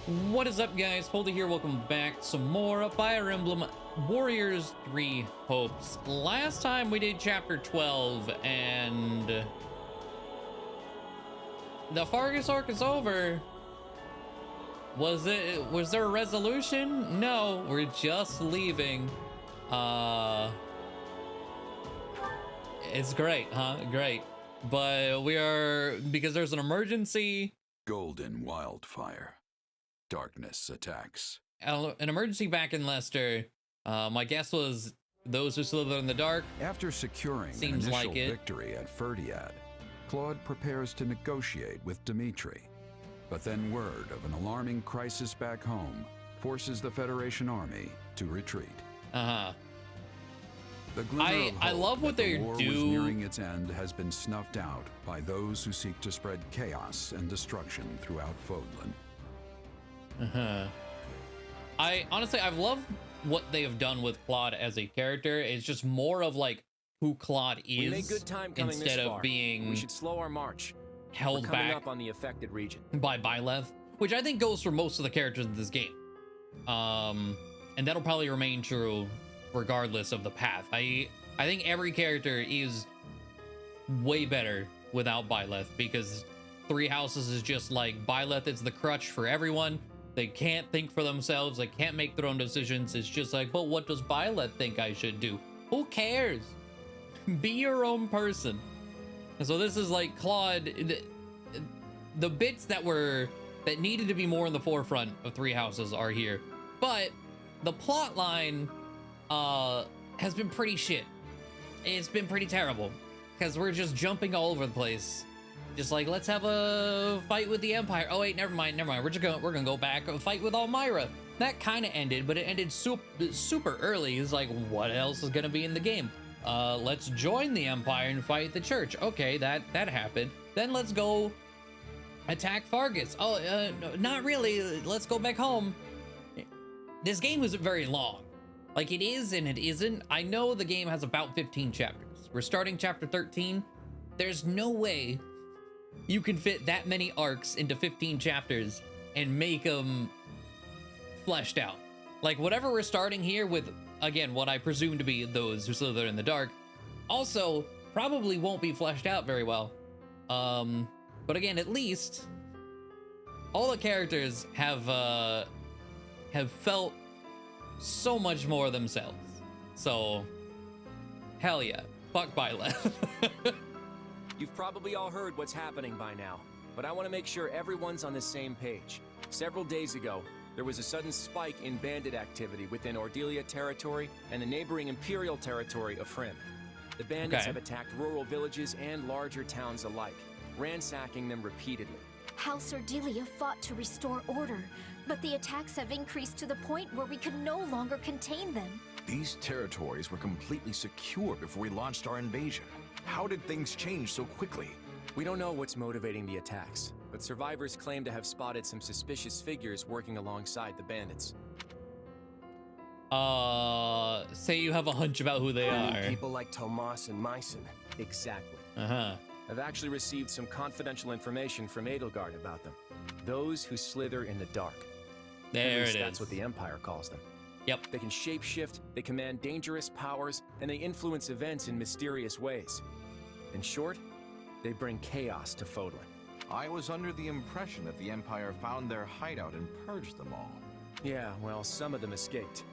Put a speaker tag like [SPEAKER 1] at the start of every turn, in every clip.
[SPEAKER 1] What is up, guys? Poledoo here. Welcome back to some more Fire Emblem Warriors 3 Hopes. Last time we did chapter 12 and the Fargus arc is over. Was there a resolution? No, we're just leaving. It's great, huh? Great. But we are, because there's an emergency.
[SPEAKER 2] Golden Wildfire. Darkness attacks.
[SPEAKER 1] An emergency back in Leicester. My guess was those who still live in the dark.
[SPEAKER 2] After securing an initial victory at Ferdiad, Claude prepares to negotiate with Dimitri. But then word of an alarming crisis back home forces the Federation army to retreat.
[SPEAKER 1] Uh-huh.
[SPEAKER 2] The glimmer of
[SPEAKER 1] I
[SPEAKER 2] hope
[SPEAKER 1] love what
[SPEAKER 2] that
[SPEAKER 1] they
[SPEAKER 2] the war
[SPEAKER 1] do.
[SPEAKER 2] was nearing its end has been snuffed out by those who seek to spread chaos and destruction throughout Fódlan.
[SPEAKER 1] I honestly, I've loved what they have done with Claude as a character. It's just more of like who Claude is,
[SPEAKER 3] we made good time coming
[SPEAKER 1] instead
[SPEAKER 3] this
[SPEAKER 1] of
[SPEAKER 3] far.
[SPEAKER 1] being
[SPEAKER 3] We should slow our march.
[SPEAKER 1] held
[SPEAKER 3] We're coming
[SPEAKER 1] back
[SPEAKER 3] up on the affected region
[SPEAKER 1] by Byleth, which I think goes for most of the characters in this game. And that'll probably remain true regardless of the path. I think every character is way better without Byleth, because Three Houses is just like Byleth is the crutch for everyone. They can't think for themselves. They can't make their own decisions. It's just like, but what does Byleth think I should do? Who cares? Be your own person. And so this is like Claude. The bits that needed to be more in the forefront of Three Houses are here, but the plot line has been pretty shit. It's been pretty terrible because we're just jumping all over the place. Just like, let's have a fight with the Empire. Oh wait, never mind. We're gonna go back and fight with Almyra. That kind of ended, but it ended super early. It's like, what else is gonna be in the game? Let's join the Empire and fight the Church. Okay, that happened. Then let's go attack Fargus. Oh, no, not really. Let's go back home. This game isn't very long. Like, it is and it isn't. I know the game has about 15 chapters. We're starting chapter 13. There's no way you can fit that many arcs into 15 chapters and make them fleshed out. Like, whatever we're starting here with, again, what I presume to be those who slither in the dark, also probably won't be fleshed out very well. But again, at least all the characters have felt so much more themselves. So, hell yeah. Fuck Byleth.
[SPEAKER 3] You've probably all heard what's happening by now, but I want to make sure everyone's on the same page. Several days ago, there was a sudden spike in bandit activity within Ordelia territory and the neighboring Imperial territory of Frim. The bandits have attacked rural villages and larger towns alike, ransacking them repeatedly.
[SPEAKER 4] House Ordelia fought to restore order, but the attacks have increased to the point where we can no longer contain them.
[SPEAKER 5] These territories were completely secure before we launched our invasion. How did things change so quickly?
[SPEAKER 3] We don't know what's motivating the attacks, but survivors claim to have spotted some suspicious figures working alongside the bandits.
[SPEAKER 1] Say you have a hunch about who they are.
[SPEAKER 6] People like Tomas and Myson.
[SPEAKER 3] Exactly.
[SPEAKER 1] Uh-huh.
[SPEAKER 3] I've actually received some confidential information from Edelgard about them. Those who slither in the dark.
[SPEAKER 1] There it is.
[SPEAKER 3] That's what the Empire calls them.
[SPEAKER 1] Yep.
[SPEAKER 3] They can shapeshift, they command dangerous powers, and they influence events in mysterious ways. In short, they bring chaos to Fódlan.
[SPEAKER 5] I was under the impression that the Empire found their hideout and purged them all.
[SPEAKER 3] Yeah, well, some of them escaped.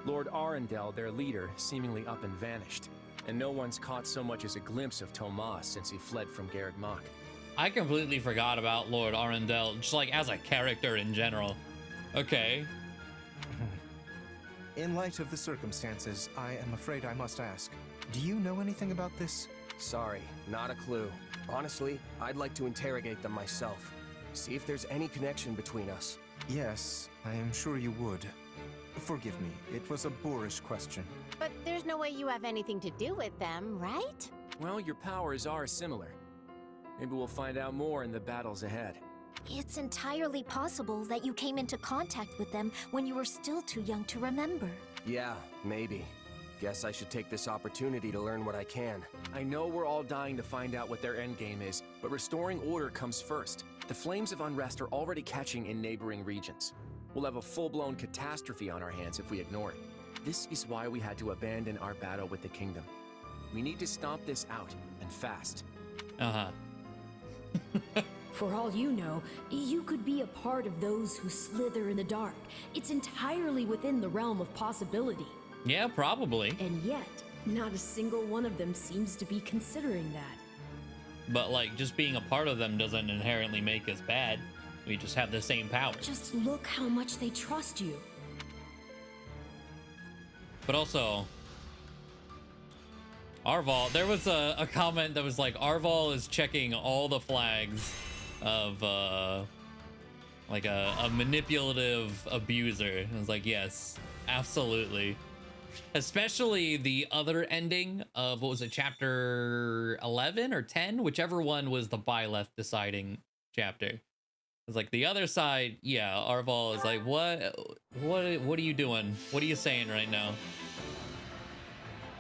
[SPEAKER 3] Lord Arundel, their leader, seemingly up and vanished. And no one's caught so much as a glimpse of Tomas since he fled from Garreg Mach.
[SPEAKER 1] I completely forgot about Lord Arundel, just like as a character in general. Okay.
[SPEAKER 6] In light of the circumstances, I am afraid I must ask, do you know anything about this?
[SPEAKER 7] Sorry, not a clue. Honestly, I'd like to interrogate them myself. See if there's any connection between us.
[SPEAKER 6] Yes, I am sure you would. Forgive me, it was a boorish question.
[SPEAKER 8] But there's no way you have anything to do with them, right?
[SPEAKER 3] Well, your powers are similar. Maybe we'll find out more in the battles ahead.
[SPEAKER 4] It's entirely possible that you came into contact with them when you were still too young to remember.
[SPEAKER 7] Yeah, maybe. Guess I should take this opportunity to learn what I can.
[SPEAKER 3] I know we're all dying to find out what their endgame is, but restoring order comes first. The flames of unrest are already catching in neighboring regions. We'll have a full-blown catastrophe on our hands if we ignore it. This is why we had to abandon our battle with the kingdom. We need to stomp this out, and fast.
[SPEAKER 9] For all you know, you could be a part of those who slither in the dark. It's entirely within the realm of possibility.
[SPEAKER 1] Yeah, probably.
[SPEAKER 9] And yet, not a single one of them seems to be considering that.
[SPEAKER 1] But like, just being a part of them doesn't inherently make us bad. We just have the same powers.
[SPEAKER 9] Just look how much they trust you.
[SPEAKER 1] But also, Arval, there was a comment that was like, Arval is checking all the flags of like a manipulative abuser. I was like, yes, absolutely. Especially the other ending of, what was it, chapter 11 or 10? Whichever one was the Byleth deciding chapter. It's like the other side, yeah, Arval is like, what are you doing? What are you saying right now?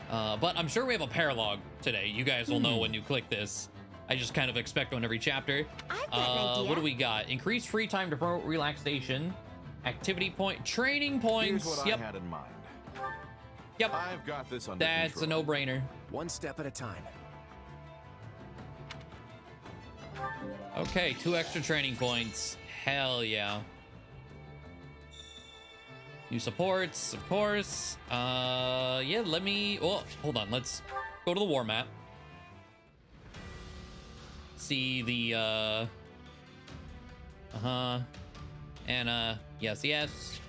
[SPEAKER 1] But I'm sure we have a paralogue today. You guys will know when you click this. I just kind of expect one every chapter.
[SPEAKER 8] I've got an idea.
[SPEAKER 1] What do we got? Increased free time to promote relaxation, activity point, training points.
[SPEAKER 5] Here's what
[SPEAKER 1] Yep.
[SPEAKER 5] I had in mind.
[SPEAKER 1] Yep.
[SPEAKER 5] I've got this under
[SPEAKER 1] That's
[SPEAKER 5] control.
[SPEAKER 1] a no-brainer.
[SPEAKER 7] One step at a time.
[SPEAKER 1] Okay, 2 extra training points. Hell yeah. New supports, of course. Yeah, let me... Oh, hold on. Let's go to the war map. See the, And, yes, yes.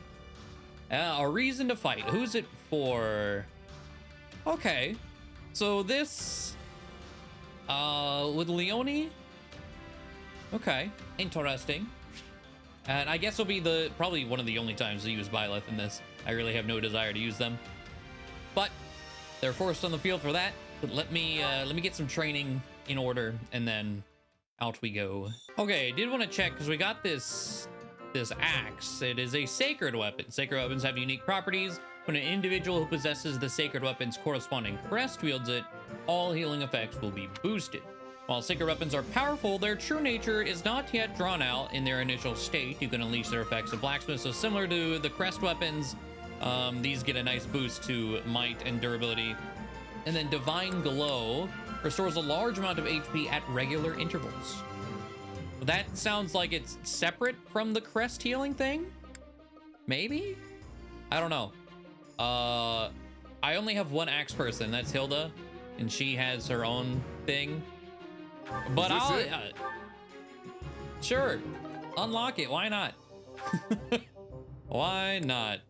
[SPEAKER 1] A reason to fight. Who's it for? Okay. So this... with Leonie? Okay. Interesting. And I guess it'll be probably one of the only times to use Byleth in this. I really have no desire to use them. But they're forced on the field for that. But let me get some training in order, and then out we go. Okay, I did want to check, because we got this axe. It is a sacred weapon. Sacred weapons have unique properties. When an individual who possesses the sacred weapon's corresponding crest wields it, all healing effects will be boosted. While sacred weapons are powerful, their true nature is not yet drawn out in their initial state. You can unleash their effects of blacksmith. So similar to the crest weapons, these get a nice boost to might and durability. And then Divine Glow restores a large amount of HP at regular intervals. That sounds like it's separate from the crest healing thing? Maybe? I don't know. I only have one axe person, that's Hilda, and she has her own thing. But I'll... sure. Unlock it, why not? Why not?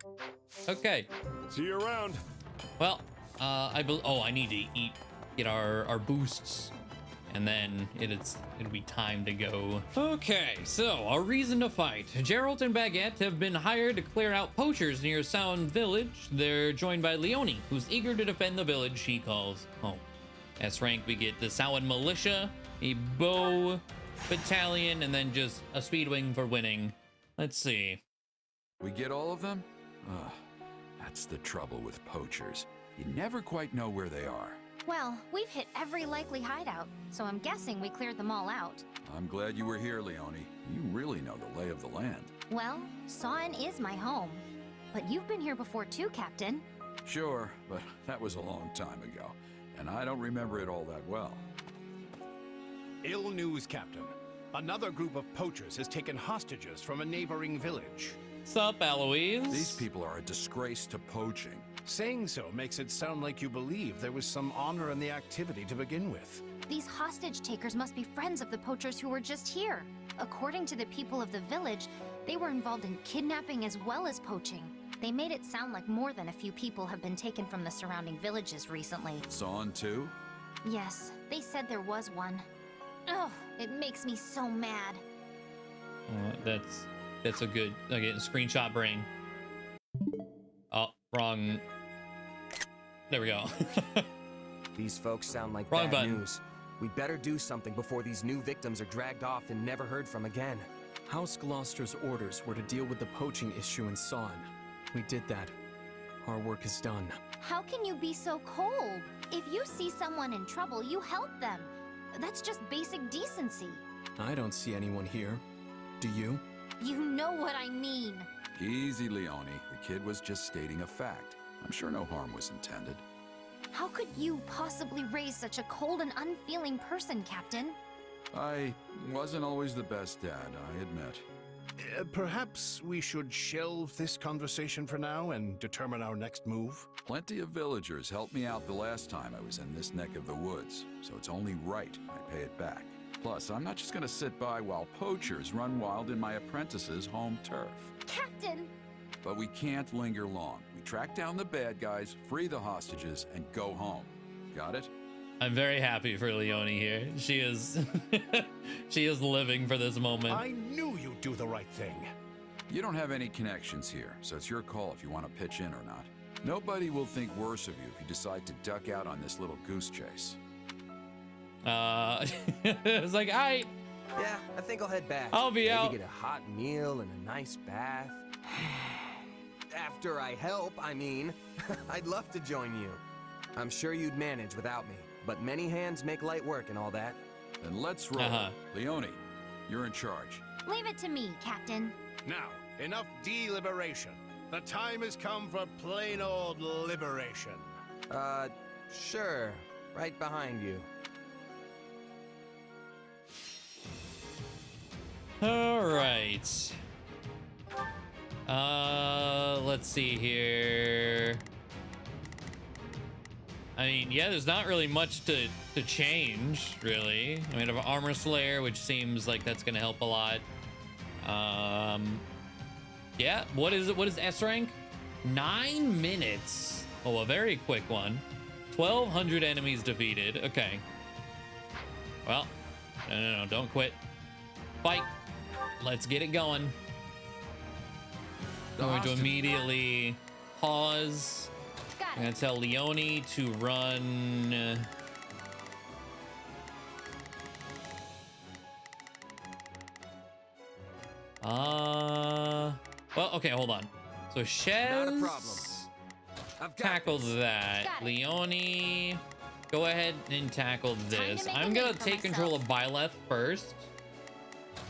[SPEAKER 1] Okay.
[SPEAKER 5] See you around.
[SPEAKER 1] Well, I need to get our boosts, and then it'll be time to go. Okay, so a reason to fight. Jeralt and Baguette have been hired to clear out poachers near Sound Village. They're joined by Leonie, who's eager to defend the village she calls home. S rank, we get the Samhain Militia, a bow battalion, and then just a speedwing for winning. Let's see.
[SPEAKER 2] We get all of them? Ugh, that's the trouble with poachers. You never quite know where they are.
[SPEAKER 4] Well, we've hit every likely hideout, so I'm guessing we cleared them all out.
[SPEAKER 2] I'm glad you were here, Leonie. You really know the lay of the land.
[SPEAKER 4] Well, Sawn is my home. But you've been here before too, Captain.
[SPEAKER 2] Sure, but that was a long time ago, and I don't remember it all that well.
[SPEAKER 10] Ill news, Captain. Another group of poachers has taken hostages from a neighboring village.
[SPEAKER 1] Sup, Eloise?
[SPEAKER 2] These people are a disgrace to poaching.
[SPEAKER 10] Saying so makes it sound like you believe there was some honor in the activity to begin with.
[SPEAKER 4] These hostage takers must be friends of the poachers who were just here. According to the people of the village, they were involved in kidnapping as well as poaching. They made it sound like more than a few people have been taken from the surrounding villages recently.
[SPEAKER 2] Sawn too?
[SPEAKER 4] Yes, they said there was one. Oh, it makes me so mad.
[SPEAKER 1] That's a good, okay, screenshot brain. Oh, wrong. There we go.
[SPEAKER 7] These folks sound like
[SPEAKER 1] Wrong
[SPEAKER 7] bad
[SPEAKER 1] button.
[SPEAKER 7] news. We'd better do something before these new victims are dragged off and never heard from again.
[SPEAKER 11] House Gloucester's orders were to deal with the poaching issue in Sawn. We did that.
[SPEAKER 7] our work is done.
[SPEAKER 4] How can you be so cold? If you see someone in trouble, you help them. That's just basic decency.
[SPEAKER 7] I don't see anyone here. Do you?
[SPEAKER 4] You know what I mean.
[SPEAKER 2] Easy, Leonie. The kid was just stating a fact. I'm sure no harm was intended.
[SPEAKER 4] How could you possibly raise such a cold and unfeeling person, Captain?
[SPEAKER 2] I wasn't always the best dad, I admit.
[SPEAKER 10] Perhaps we should shelve this conversation for now and determine our next move?
[SPEAKER 2] Plenty of villagers helped me out the last time I was in this neck of the woods, so it's only right I pay it back. Plus, I'm not just gonna sit by while poachers run wild in my apprentice's home turf.
[SPEAKER 4] Captain!
[SPEAKER 2] But we can't linger long. We track down the bad guys, free the hostages, and go home. Got it?
[SPEAKER 1] I'm very happy for Leonie here. She is she is living for this moment.
[SPEAKER 10] I knew you'd do the right thing.
[SPEAKER 2] You don't have any connections here, so it's your call if you want to pitch in or not. Nobody will think worse of you if you decide to duck out on this little goose chase.
[SPEAKER 1] It's like,
[SPEAKER 7] Yeah, I think I'll head back.
[SPEAKER 1] I'll be out.
[SPEAKER 7] Maybe get a hot meal and a nice bath. After I help, I mean. I'd love to join you. I'm sure you'd manage without me, but many hands make light work and all that.
[SPEAKER 2] Then let's roll. Leonie, you're in charge.
[SPEAKER 4] Leave it to me, Captain.
[SPEAKER 10] Now, enough deliberation. The time has come for plain old liberation.
[SPEAKER 7] Sure. Right behind you.
[SPEAKER 1] All right. Let's see here. I mean, yeah, there's not really much to change, really. I mean, I have Armor Slayer, which seems like that's gonna help a lot. Yeah, what is it? What is S rank? 9 minutes. Oh, a very quick one. 1,200 enemies defeated. Okay. Well, no, don't quit. Fight. Let's get it going. I'm going to immediately pause. I'm going to tell Leonie to run. Well, okay, hold on. So Shez.
[SPEAKER 7] Not a problem. I've
[SPEAKER 1] tackle that. Leonie, go ahead and tackle this. I'm gonna take control of Byleth first.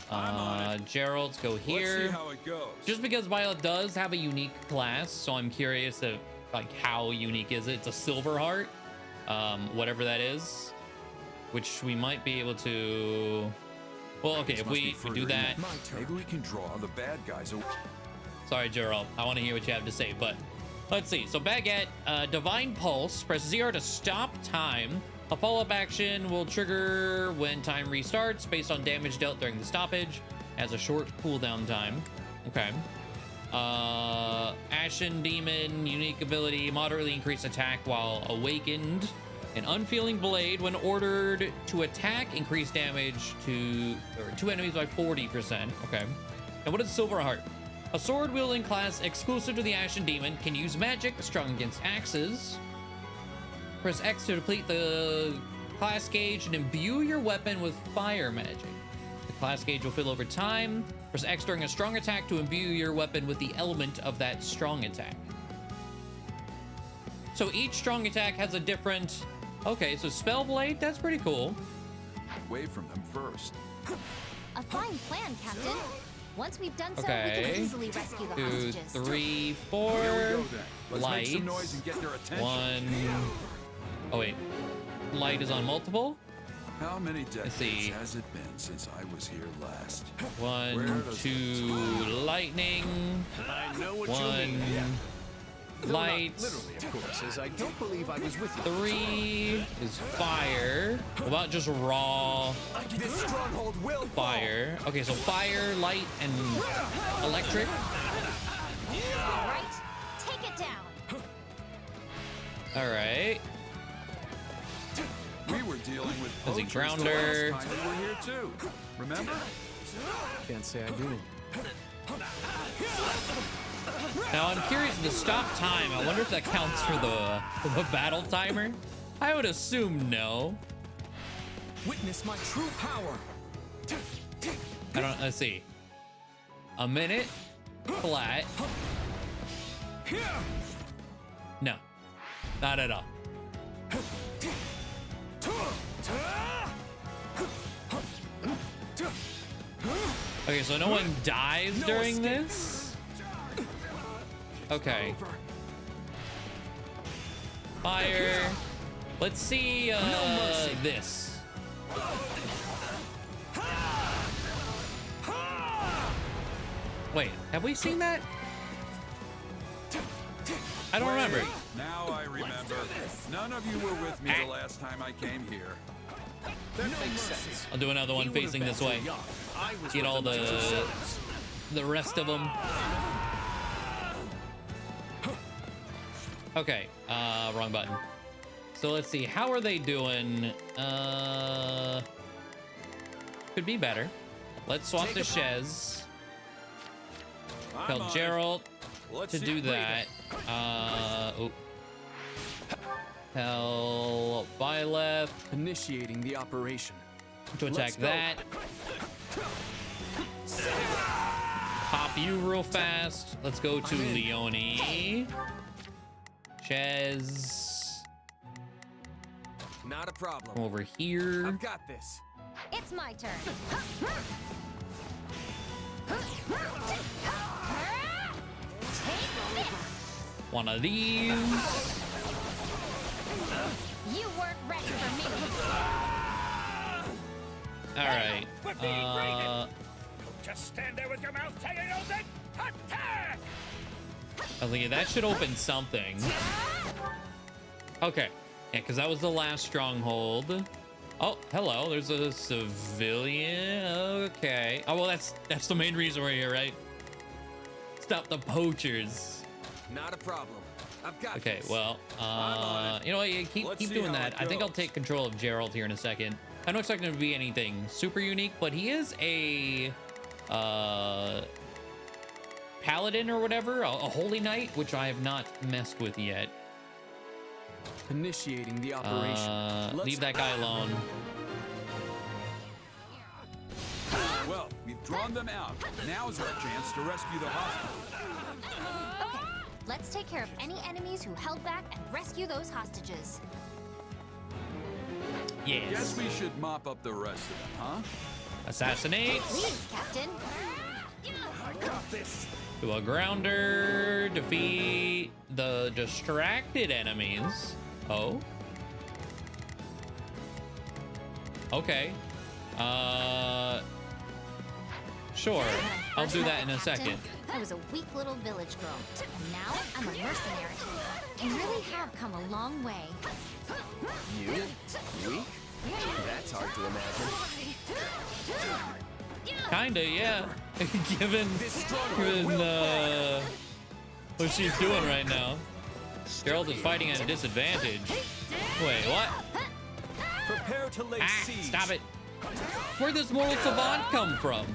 [SPEAKER 1] Jeralt, go here.
[SPEAKER 2] Let's see how it goes.
[SPEAKER 1] Just because Byleth does have a unique class, so I'm curious of like how unique is it? It's a silver heart, whatever that is, which we might be able to. Well, okay, if we do that.
[SPEAKER 2] Maybe we can draw the bad guys away.
[SPEAKER 1] Sorry, Jeralt. I want to hear what you have to say, but let's see. So Baguette, Divine Pulse. Press 0 to stop time. A follow-up action will trigger when time restarts based on damage dealt during the stoppage. Has a short cooldown time. Okay. Ashen Demon, unique ability, moderately increased attack while awakened. An Unfeeling Blade, when ordered to attack, increase damage to two enemies by 40%. Okay. And what is Silver Heart? A sword-wielding class exclusive to the Ashen Demon can use magic, strong against axes. Press X to deplete the class gauge and imbue your weapon with fire magic. The class gauge will fill over time. Press X during a strong attack to imbue your weapon with the element of that strong attack. So each strong attack has a different... Okay, so Spell Blade, that's pretty cool.
[SPEAKER 2] Away from them first.
[SPEAKER 4] A fine plan, Captain. Once we've done so,
[SPEAKER 1] Okay.
[SPEAKER 4] we can easily rescue the
[SPEAKER 1] 2,
[SPEAKER 4] hostages.
[SPEAKER 1] 3, 4.
[SPEAKER 2] Here we go then. Let's
[SPEAKER 1] Lights.
[SPEAKER 2] make some noise and get their attention.
[SPEAKER 1] 1. Oh wait, light is on multiple.
[SPEAKER 2] How many decades
[SPEAKER 1] see.
[SPEAKER 2] has it been since I was here last?
[SPEAKER 1] 1, 2, lightning.
[SPEAKER 10] I know what
[SPEAKER 1] 1,
[SPEAKER 10] you mean.
[SPEAKER 1] light.
[SPEAKER 10] Not literally, of course, as I don't believe I was with you.
[SPEAKER 1] 3 is fire. What about just raw
[SPEAKER 7] This stronghold will
[SPEAKER 1] fire? Okay, so fire, light, and electric.
[SPEAKER 4] All right, take it down.
[SPEAKER 1] All right.
[SPEAKER 2] We were dealing with
[SPEAKER 1] There's a
[SPEAKER 2] poachers
[SPEAKER 1] grounder.
[SPEAKER 2] the last time we were here too. Remember?
[SPEAKER 7] Can't say I do.
[SPEAKER 1] Now I'm curious, the stop time, I wonder if that counts for the battle timer. I would assume no.
[SPEAKER 7] Witness my true power.
[SPEAKER 1] I don't, let's see. A minute, flat. No, not at all. Okay, so no one dies during this? Okay. Fire. Let's see this. Wait, have we seen that? I don't remember.
[SPEAKER 2] Now I remember. None of you were with me the last time I came here.
[SPEAKER 3] That makes sense.
[SPEAKER 1] I'll do another one facing this way. Get all the rest of them. Okay, wrong button. So let's see, how are they doing? Could be better. Let's swap to Shez. Tell Jeralt to do that. Tell Byleth
[SPEAKER 3] Initiating the operation.
[SPEAKER 1] to attack that. Pop you real fast. Let's go to Leonie. Shez.
[SPEAKER 7] Not a problem.
[SPEAKER 1] Come over here.
[SPEAKER 7] I've got this.
[SPEAKER 4] It's my turn. Take this.
[SPEAKER 1] One of these.
[SPEAKER 4] You weren't ready for me.
[SPEAKER 1] All right.
[SPEAKER 10] We're being raided. Just stand there with your mouth hanging open. Attack!
[SPEAKER 1] I was thinking that should open something. Okay. Yeah, because that was the last stronghold. Oh, hello. There's a civilian. Okay. Oh, well, that's the main reason we're here, right? Stop the poachers.
[SPEAKER 7] Not a problem. I've got
[SPEAKER 1] Okay,
[SPEAKER 7] this.
[SPEAKER 1] well, you know what? Yeah, keep doing that. I think I'll take control of Jeralt here in a second. I don't expect him to be anything super unique, but he is a paladin or whatever, a holy knight, which I have not messed with yet.
[SPEAKER 3] Initiating the operation.
[SPEAKER 1] Leave that guy alone.
[SPEAKER 2] Well, we've drawn them out. Now's our chance to rescue the hostages.
[SPEAKER 4] Okay, let's take care of any enemies who held back and rescue those hostages.
[SPEAKER 1] Yes.
[SPEAKER 2] Guess we should mop up the rest of them, huh?
[SPEAKER 1] Assassinate.
[SPEAKER 4] Please, Captain.
[SPEAKER 10] I got this.
[SPEAKER 1] Do a grounder. Defeat the distracted enemies. Oh. Okay. Sure. I'll do that in a second.
[SPEAKER 4] I was a weak little village girl, and now I'm a mercenary. I really have come a long way.
[SPEAKER 7] You? Weak? That's hard to imagine.
[SPEAKER 1] Kinda, yeah. given what she's doing right now. Jeralt is fighting at a disadvantage. Wait, what?
[SPEAKER 3] Prepare to lay siege.
[SPEAKER 1] Stop it. Where'd this mortal savant come from?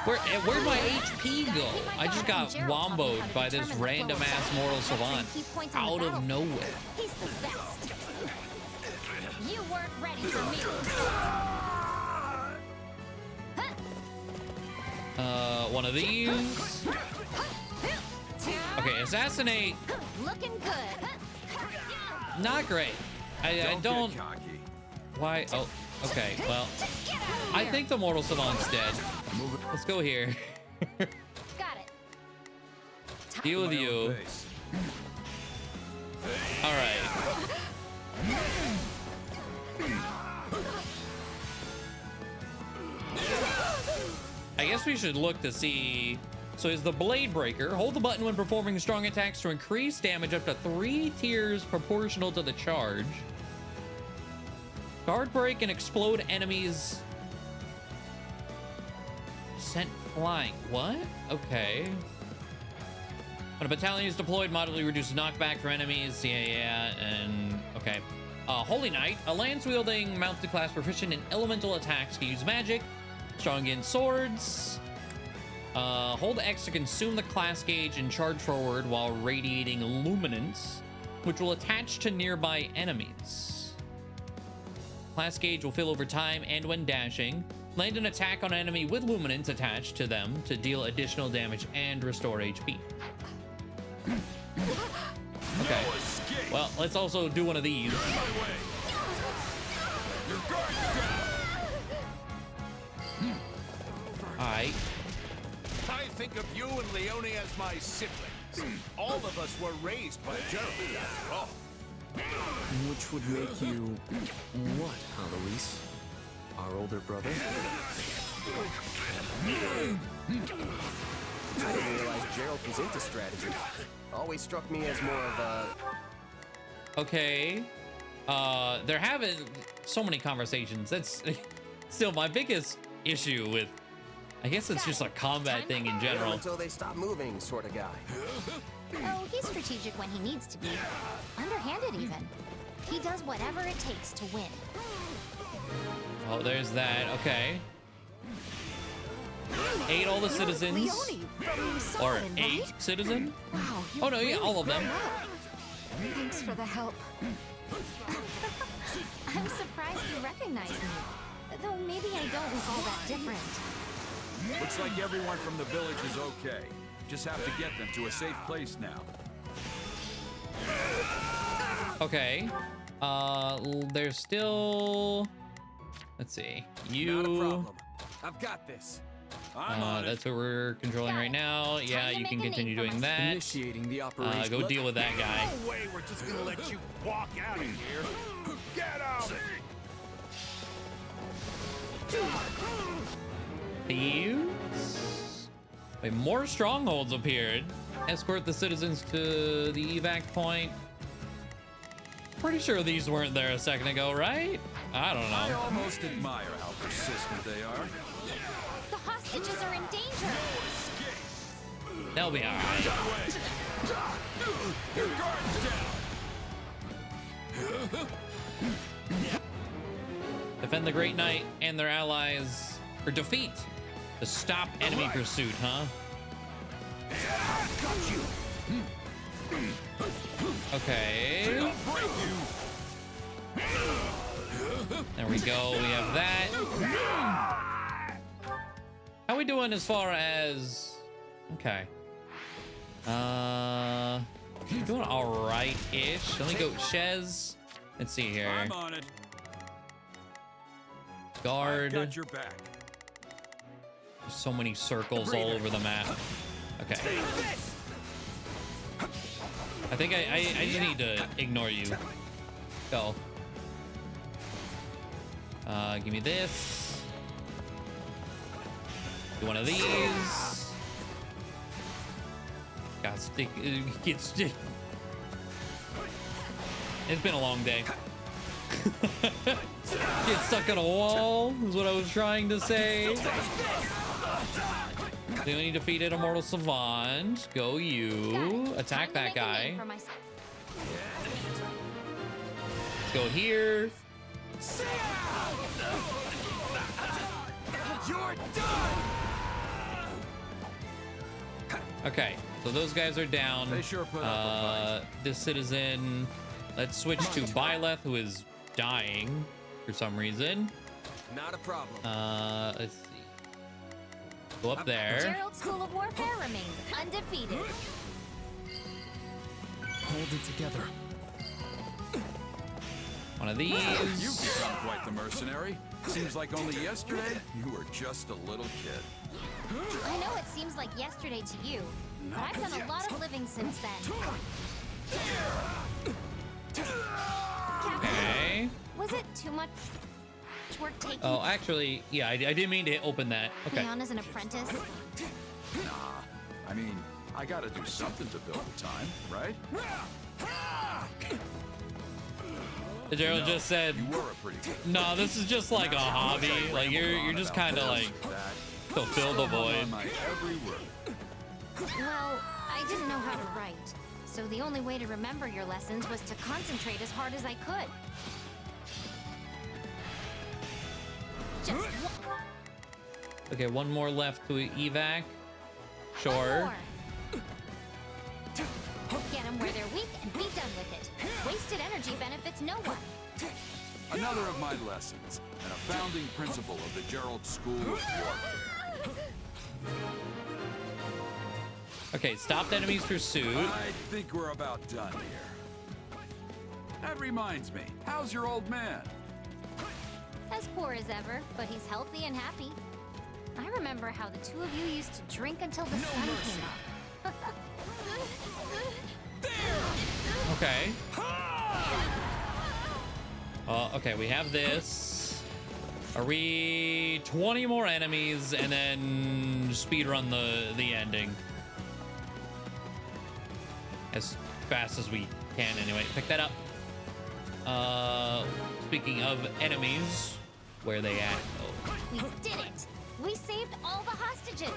[SPEAKER 1] Where'd my HP go? I just got womboed by this random ass mortal savant out of nowhere.
[SPEAKER 4] He's the best. You weren't ready for me.
[SPEAKER 1] One of these. Okay, assassinate.
[SPEAKER 4] Looking good.
[SPEAKER 1] Not great. I don't.
[SPEAKER 2] Get cocky.
[SPEAKER 1] Why? Oh, okay. Well, I think the mortal savant's dead. Let's go here.
[SPEAKER 4] Got it.
[SPEAKER 1] Deal with you. All right. I guess we should look to see. So is the Blade Breaker. Hold the button when performing strong attacks to increase damage up to 3 tiers proportional to the charge. Guard break and explode enemies sent flying. What? Okay. When a battalion is deployed, moderately reduces knockback for enemies. Yeah, and okay. Holy Knight, a lance-wielding mounted class proficient in elemental attacks, can use magic, strong against swords. Hold X to consume the class gauge and charge forward while radiating luminance, which will attach to nearby enemies. Class gauge will fill over time and when dashing. Land an attack on an enemy with luminance attached to them to deal additional damage and restore HP. Okay. Well, let's also do one of these. Alright.
[SPEAKER 10] I think of you and Leonie as my siblings. All of us were raised by Jeralt, after all.
[SPEAKER 7] Which would make you what, Alois? Our older brother? I didn't realize Jeralt was into strategy. Always struck me as more of a...
[SPEAKER 1] Okay. They're having so many conversations. That's still my biggest issue with... I guess it's just a combat thing in general.
[SPEAKER 7] Until they stop moving, sort of guy.
[SPEAKER 4] Oh, he's strategic when he needs to be. Underhanded, even. He does whatever it takes to win.
[SPEAKER 1] Oh, there's that. Okay. 8 all the citizens.
[SPEAKER 8] Leonie from
[SPEAKER 1] Or
[SPEAKER 8] Sodden,
[SPEAKER 1] 8
[SPEAKER 8] right?
[SPEAKER 1] citizen?
[SPEAKER 8] Wow,
[SPEAKER 1] Oh, no, yeah,
[SPEAKER 8] really
[SPEAKER 1] all of them.
[SPEAKER 8] grown up. Thanks for the help.
[SPEAKER 4] I'm surprised you recognize me. Though maybe I don't look all that different.
[SPEAKER 2] Looks like everyone from the village is okay. Just have to get them to a safe place now.
[SPEAKER 1] Okay. There's still... Let's see.
[SPEAKER 7] Not a problem. I've got this.
[SPEAKER 1] That's what we're controlling right now. Yeah, you can continue doing that.
[SPEAKER 7] Initiating the operation.
[SPEAKER 1] Go deal with that guy.
[SPEAKER 10] No way we're just gonna let you walk out of here. Get out!
[SPEAKER 1] Thieves. Wait, more strongholds appeared. Escort the citizens to the evac point. Pretty sure these weren't there a second ago, right? I don't
[SPEAKER 2] I
[SPEAKER 1] know.
[SPEAKER 2] almost admire how persistent they are.
[SPEAKER 4] The hostages are in danger.
[SPEAKER 1] They'll be alright.
[SPEAKER 2] Your guard's down.
[SPEAKER 1] Defend the Great Knight and their allies, or defeat the stop enemy pursuit, huh?
[SPEAKER 10] Got you!
[SPEAKER 1] Okay. There we go. We have that. How we doing as far as? Okay. We're doing all right-ish. Let me go, Shez. Let's see here.
[SPEAKER 2] I'm on it.
[SPEAKER 1] Guard.
[SPEAKER 2] Got your back.
[SPEAKER 1] There's so many circles all over the map. Okay. I think I just need to ignore you. Go. Give me this. Do one of these. God, stick. Get stick. It's been a long day. Get stuck on a wall is what I was trying to say. Leonie defeated a mortal savant. Go you. Attack that guy. Let's go here.
[SPEAKER 7] You're done.
[SPEAKER 1] Okay, so those guys are down.
[SPEAKER 2] They sure put up a fight.
[SPEAKER 1] This citizen. Let's switch to Byleth, who is dying for some reason.
[SPEAKER 7] Not a problem.
[SPEAKER 1] Let's see. Go up there.
[SPEAKER 4] Jeralt's School of Warfare remains undefeated.
[SPEAKER 7] Hold it together.
[SPEAKER 1] One of these.
[SPEAKER 2] You've become quite the mercenary. Seems like only yesterday you were just a little kid.
[SPEAKER 4] I know it seems like yesterday to you, but I've done a lot of living since then.
[SPEAKER 1] Okay.
[SPEAKER 4] Was it too much work taking?
[SPEAKER 1] Oh, actually, yeah, I didn't mean to open that. Okay.
[SPEAKER 4] Leon as an apprentice?
[SPEAKER 2] Nah, I mean, I gotta do something to fill the time, right?
[SPEAKER 1] Gerald just said,
[SPEAKER 2] You were a pretty good.
[SPEAKER 1] "No, this is just like a hobby. Like you're just kind of like to fill the void."
[SPEAKER 2] My every word.
[SPEAKER 4] Well, I didn't know how to write, so the only way to remember your lessons was to concentrate as hard as I could. Just one
[SPEAKER 1] Okay, one more left to evac. Sure.
[SPEAKER 4] more. Get them where they're weak and be done with it. Wasted energy benefits no one.
[SPEAKER 2] Another of my lessons, and a founding principle of the Jeralt School of Warfare.
[SPEAKER 1] Okay, stopped enemies pursuit.
[SPEAKER 2] I think we're about done here. That reminds me, how's your old man?
[SPEAKER 4] As poor as ever, but he's healthy and happy. I remember how the two of you used to drink until the sun came up.
[SPEAKER 1] Okay. Okay, we have this. Are we 20 more enemies and then speedrun the ending? As fast as we can anyway. Pick that up. Speaking of enemies, where they at? Oh.
[SPEAKER 4] We did it! We saved all the hostages!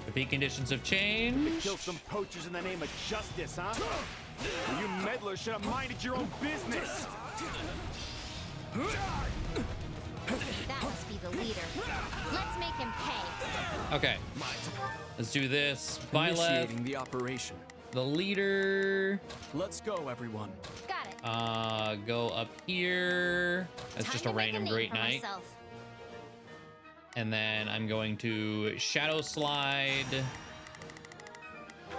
[SPEAKER 1] Defeat conditions have changed.
[SPEAKER 10] Kill some poachers in the name of justice, huh? Well, you meddlers should have minded your own business.
[SPEAKER 4] That must be the leader. Let's make him pay.
[SPEAKER 1] Okay. Let's do this. Byleth,
[SPEAKER 3] Initiating the operation.
[SPEAKER 1] the leader.
[SPEAKER 3] Let's go, everyone.
[SPEAKER 4] Got it.
[SPEAKER 1] Go up here. That's
[SPEAKER 4] Time
[SPEAKER 1] just
[SPEAKER 4] to
[SPEAKER 1] a
[SPEAKER 4] make
[SPEAKER 1] random
[SPEAKER 4] name
[SPEAKER 1] great
[SPEAKER 4] for
[SPEAKER 1] night.
[SPEAKER 4] myself.
[SPEAKER 1] And then I'm going to shadow slide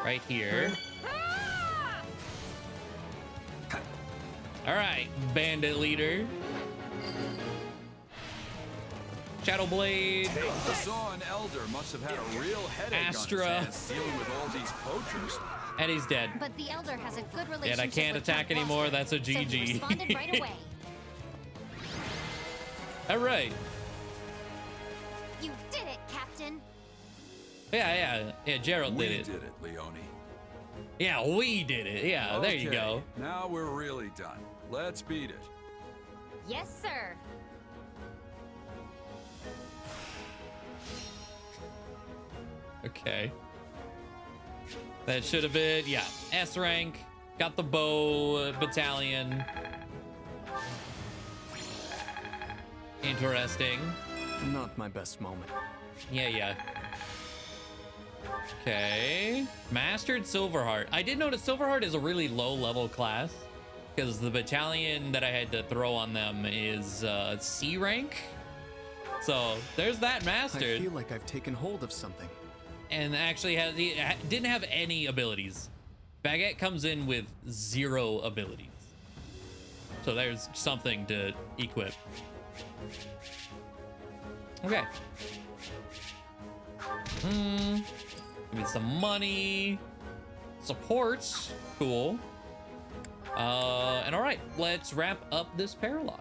[SPEAKER 1] right here. All right, bandit leader. Shadow blade.
[SPEAKER 2] The Saw and Elder must have had a real headache
[SPEAKER 1] Astra.
[SPEAKER 2] on his hands dealing with all these poachers.
[SPEAKER 1] And he's dead.
[SPEAKER 4] But the Elder has a good relationship
[SPEAKER 1] And I can't
[SPEAKER 4] with
[SPEAKER 1] attack
[SPEAKER 4] Count
[SPEAKER 1] anymore.
[SPEAKER 4] Gloucester,
[SPEAKER 1] That's a
[SPEAKER 4] so he
[SPEAKER 1] GG.
[SPEAKER 4] responded right away.
[SPEAKER 1] All right.
[SPEAKER 4] You did it, Captain.
[SPEAKER 1] Yeah, Jeralt
[SPEAKER 2] We
[SPEAKER 1] did it.
[SPEAKER 2] did it, Leonie.
[SPEAKER 1] Yeah, we did it. Yeah, there you
[SPEAKER 2] Okay,
[SPEAKER 1] go.
[SPEAKER 2] Now we're really done. Let's beat it.
[SPEAKER 4] Yes, sir.
[SPEAKER 1] Okay. That should have been, yeah, S rank. Got the bow battalion. Interesting.
[SPEAKER 3] Not my best moment.
[SPEAKER 1] Yeah. Okay. Mastered Silverheart. I did notice Silverheart is a really low level class because the battalion that I had to throw on them is C rank. So there's that mastered.
[SPEAKER 3] I feel like I've taken hold of something.
[SPEAKER 1] And actually didn't have any abilities. Baguette comes in with 0 abilities. So there's something to equip. Okay. Give me some money. Supports. Cool. And all right, let's wrap up this Paralogue.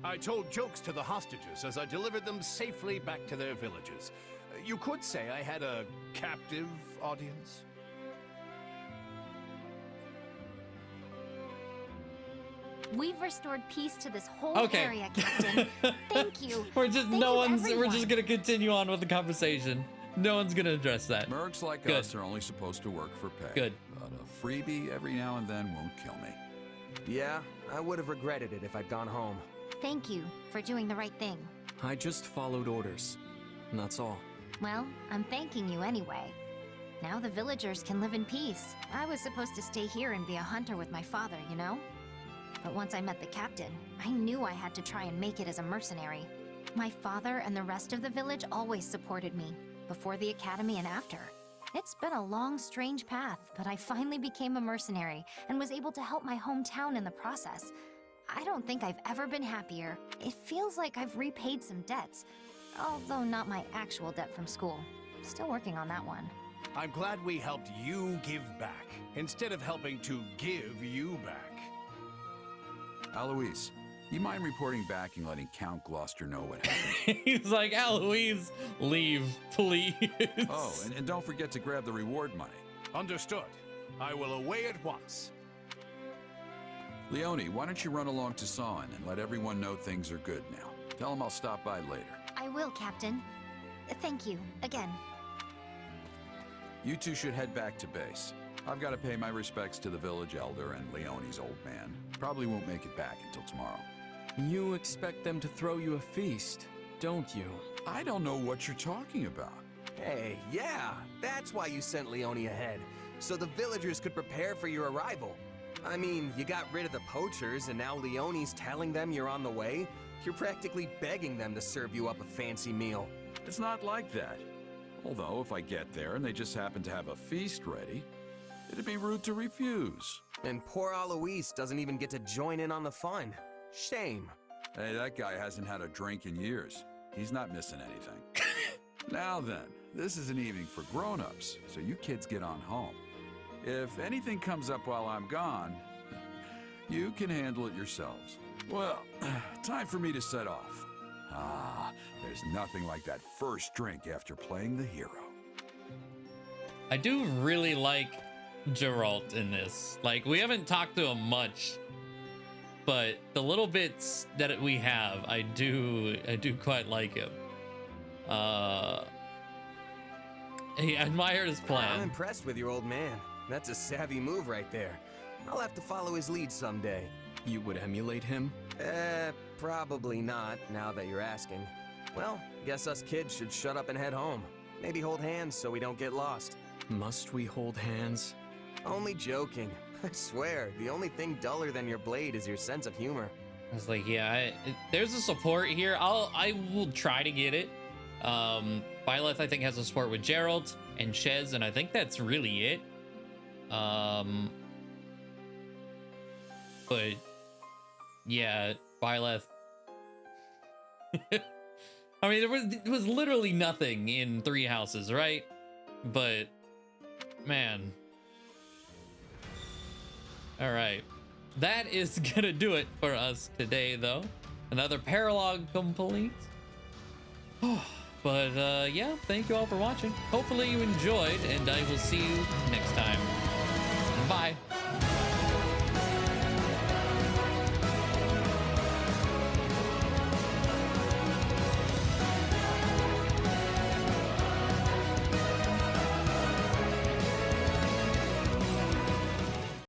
[SPEAKER 10] I told jokes to the hostages as I delivered them safely back to their villages. You could say I had a captive audience.
[SPEAKER 4] We've restored peace to this whole
[SPEAKER 1] Okay.
[SPEAKER 4] area, Captain. Thank you.
[SPEAKER 1] We're just
[SPEAKER 4] Thank you,
[SPEAKER 1] we're just
[SPEAKER 4] everyone.
[SPEAKER 1] gonna continue on with the conversation. No one's gonna address that.
[SPEAKER 2] Mercs like
[SPEAKER 1] Good.
[SPEAKER 2] us are only supposed to work for pay.
[SPEAKER 1] Good.
[SPEAKER 2] But a freebie every now and then won't kill me.
[SPEAKER 7] Yeah, I would have regretted it if I'd gone home.
[SPEAKER 4] Thank you for doing the right thing.
[SPEAKER 3] I just followed orders. And that's all.
[SPEAKER 4] Well, I'm thanking you anyway. Now the villagers can live in peace. I was supposed to stay here and be a hunter with my father, you know? But once I met the captain, I knew I had to try and make it as a mercenary. My father and the rest of the village always supported me, before the academy and after. It's been a long, strange path, but I finally became a mercenary and was able to help my hometown in the process. I don't think I've ever been happier. It feels like I've repaid some debts, although not my actual debt from school. Still working on that one.
[SPEAKER 10] I'm glad we helped you give back, instead of helping to give you back.
[SPEAKER 2] Alois, you mind reporting back and letting Count Gloucester know what happened?
[SPEAKER 1] He's like, Alois, leave, please.
[SPEAKER 2] Oh, and don't forget to grab the reward money.
[SPEAKER 10] Understood. I will away at once.
[SPEAKER 2] Leonie, why don't you run along to Sawn and let everyone know things are good now? Tell them I'll stop by later.
[SPEAKER 4] I will, Captain. Thank you, again.
[SPEAKER 2] You two should head back to base. I've got to pay my respects to the village elder and Leonie's old man. Probably won't make it back until tomorrow.
[SPEAKER 3] You expect them to throw you a feast, don't you?
[SPEAKER 2] I don't know what you're talking about.
[SPEAKER 7] Hey, yeah, that's why you sent Leonie ahead. so the villagers could prepare for your arrival. I mean, you got rid of the poachers, and now Leonie's telling them you're on the way? You're practically begging them to serve you up a fancy meal.
[SPEAKER 2] It's not like that. Although, if I get there and they just happen to have a feast ready, it'd be rude to refuse.
[SPEAKER 7] And poor Alois doesn't even get to join in on the fun. Shame.
[SPEAKER 2] Hey, that guy hasn't had a drink in years. He's not missing anything. Now then, this is an evening for grown-ups, so you kids get on home. If anything comes up while I'm gone, you can handle it yourselves. Well, time for me to set off. Ah, there's nothing like that first drink after playing the hero.
[SPEAKER 1] I do really like Jeralt in this. Like, we haven't talked to him much, but the little bits that we have, I do quite like him. I admire his plan.
[SPEAKER 7] I'm impressed with your old man. That's a savvy move right there. I'll have to follow his lead someday.
[SPEAKER 3] You would emulate him?
[SPEAKER 7] Probably not, now that you're asking. Well, guess us kids should shut up and head home. Maybe hold hands so we don't get lost.
[SPEAKER 3] Must we hold hands?
[SPEAKER 7] Only joking. I swear, the only thing duller than your blade is your sense of humor.
[SPEAKER 1] I was like, yeah, there's a support here. I will try to get it. Byleth, I think, has a support with Jeralt and Shez, and I think that's really it. But yeah, Byleth. I mean, there was literally nothing in Three Houses, right? But man. All right, that is gonna do it for us today, though. Another Paralogue complete. But yeah, thank you all for watching. Hopefully you enjoyed, and I will see you next time.